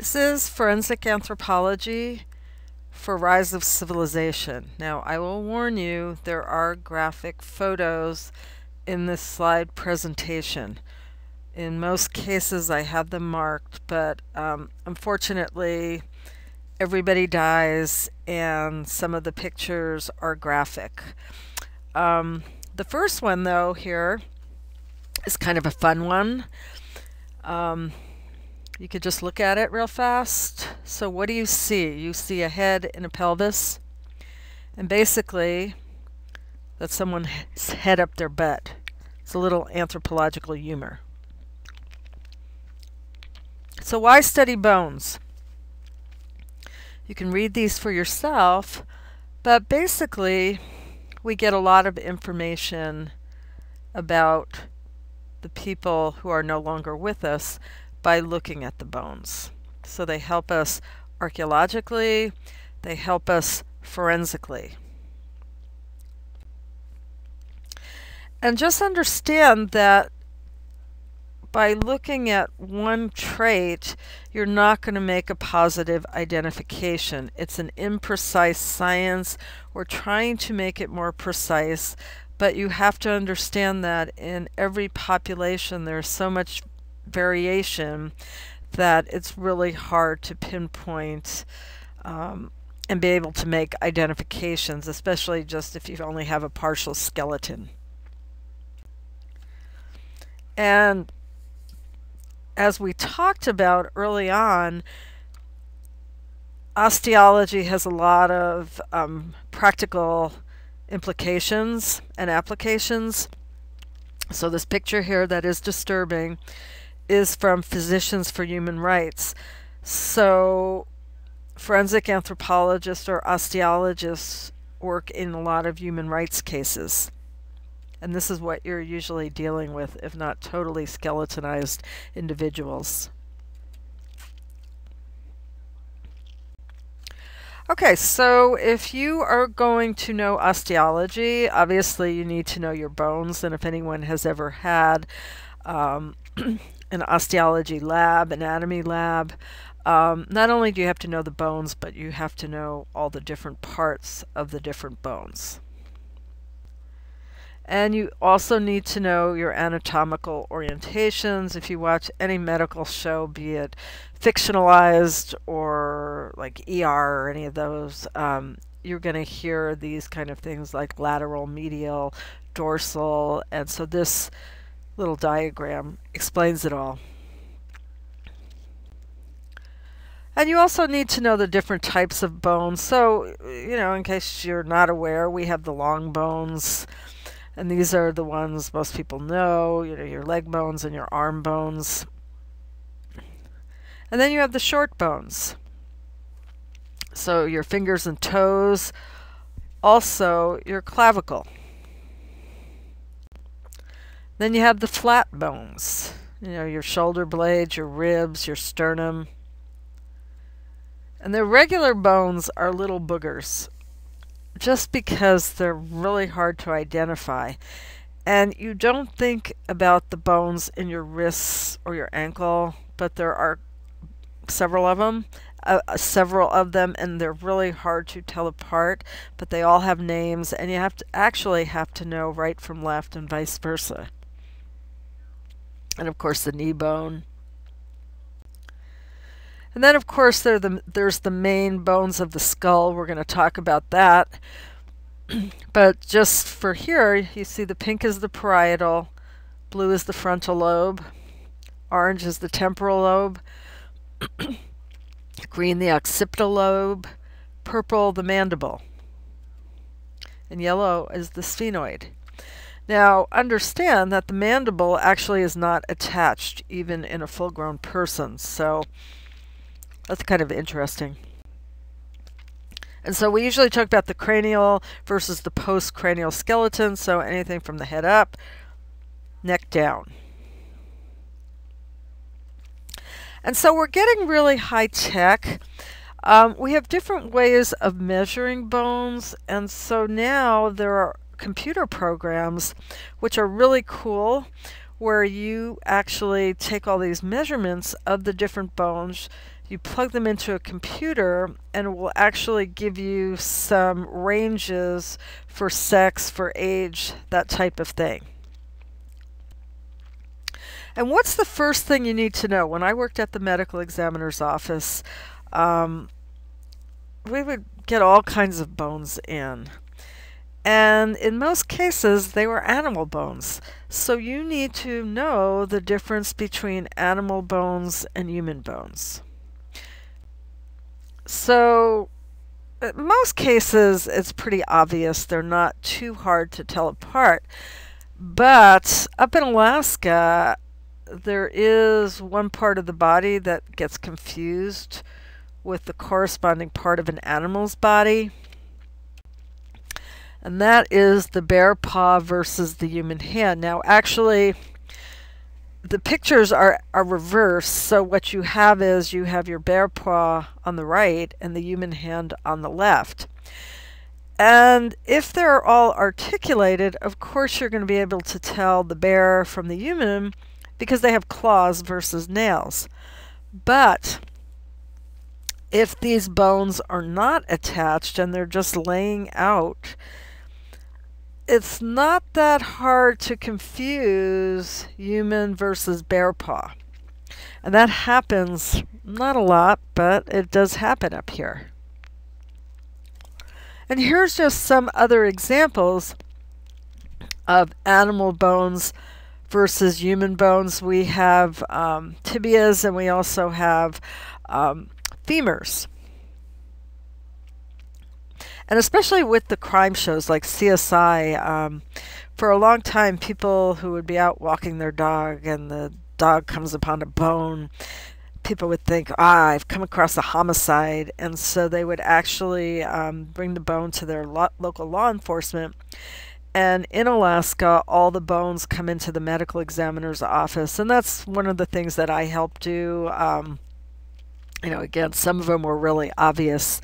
This is Forensic Anthropology for Rise of Civilization. Now, I will warn you, there are graphic photos in this slide presentation. In most cases, I have them marked, but unfortunately, everybody dies and some of the pictures are graphic. The first one, though, here is kind of a fun one. You could just look at it real fast. So what do you see? You see a head and a pelvis, and basically that's someone's head up their butt. It's a little anthropological humor. So why study bones? You can read these for yourself, but basically we get a lot of information about the people who are no longer with us by looking at the bones. So they help us archaeologically, they help us forensically. And just understand that by looking at one trait, you're not going to make a positive identification. It's an imprecise science. We're trying to make it more precise, but you have to understand that in every population there's so much variation that it's really hard to pinpoint and be able to make identifications, especially just if you only have a partial skeleton. And as we talked about early on, osteology has a lot of practical implications and applications. So this picture here that is disturbing is from Physicians for Human Rights. So forensic anthropologists or osteologists work in a lot of human rights cases. And this is what you're usually dealing with, if not totally skeletonized individuals. Okay, so if you are going to know osteology, obviously you need to know your bones. And if anyone has ever had an osteology lab, anatomy lab, not only do you have to know the bones, but you have to know all the different parts of the different bones. And you also need to know your anatomical orientations. If you watch any medical show, be it fictionalized or like ER or any of those, you're going to hear these kind of things like lateral, medial, dorsal, and so this little diagram explains it all. And you also need to know the different types of bones. So, you know, in case you're not aware, we have the long bones. And these are the ones most people know, you know, your leg bones and your arm bones. And then you have the short bones. So your fingers and toes, also your clavicle. Then you have the flat bones, you know, your shoulder blades, your ribs, your sternum. And the regular bones are little boogers, just because they're really hard to identify. And you don't think about the bones in your wrists or your ankle, but there are several of them, and they're really hard to tell apart, but they all have names, and you have to actually have to know right from left and vice versa. And of course the knee bone. And then, of course, there's the main bones of the skull. We're going to talk about that. But just for here, you see the pink is the parietal, blue is the frontal lobe, orange is the temporal lobe, green the occipital lobe, purple the mandible, and yellow is the sphenoid. Now, understand that the mandible actually is not attached even in a full-grown person, so that's kind of interesting. And so we usually talk about the cranial versus the postcranial skeleton, so anything from the head up, neck down. And so we're getting really high tech. We have different ways of measuring bones, and so now there are computer programs which are really cool where you actually take all these measurements of the different bones, you plug them into a computer, and it will actually give you some ranges for sex, for age, that type of thing. And what's the first thing you need to know? When I worked at the medical examiner's office, we would get all kinds of bones in. And in most cases, they were animal bones. So you need to know the difference between animal bones and human bones. So in most cases, it's pretty obvious. They're not too hard to tell apart. But up in Alaska, there is one part of the body that gets confused with the corresponding part of an animal's body. And that is the bear paw versus the human hand. Now, actually, the pictures are reversed. So what you have is you have your bear paw on the right and the human hand on the left. And if they're all articulated, of course you're going to be able to tell the bear from the human because they have claws versus nails. But if these bones are not attached and they're just laying out, it's not that hard to confuse human versus bear paw. And that happens, not a lot, but it does happen up here. And here's just some other examples of animal bones versus human bones. We have tibias, and we also have femurs. And especially with the crime shows like CSI, for a long time, people who would be out walking their dog and the dog comes upon a bone, people would think, I've come across a homicide. And so they would actually bring the bone to their local law enforcement. And in Alaska, all the bones come into the medical examiner's office. And that's one of the things that I help do. Again, some of them were really obvious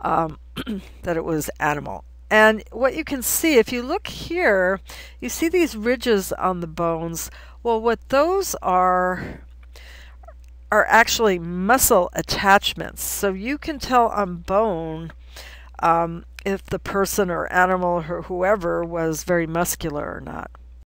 that it was animal. And what you can see, if you look here, you see these ridges on the bones. Well, what those are actually muscle attachments. So you can tell on bone if the person or animal or whoever was very muscular or not.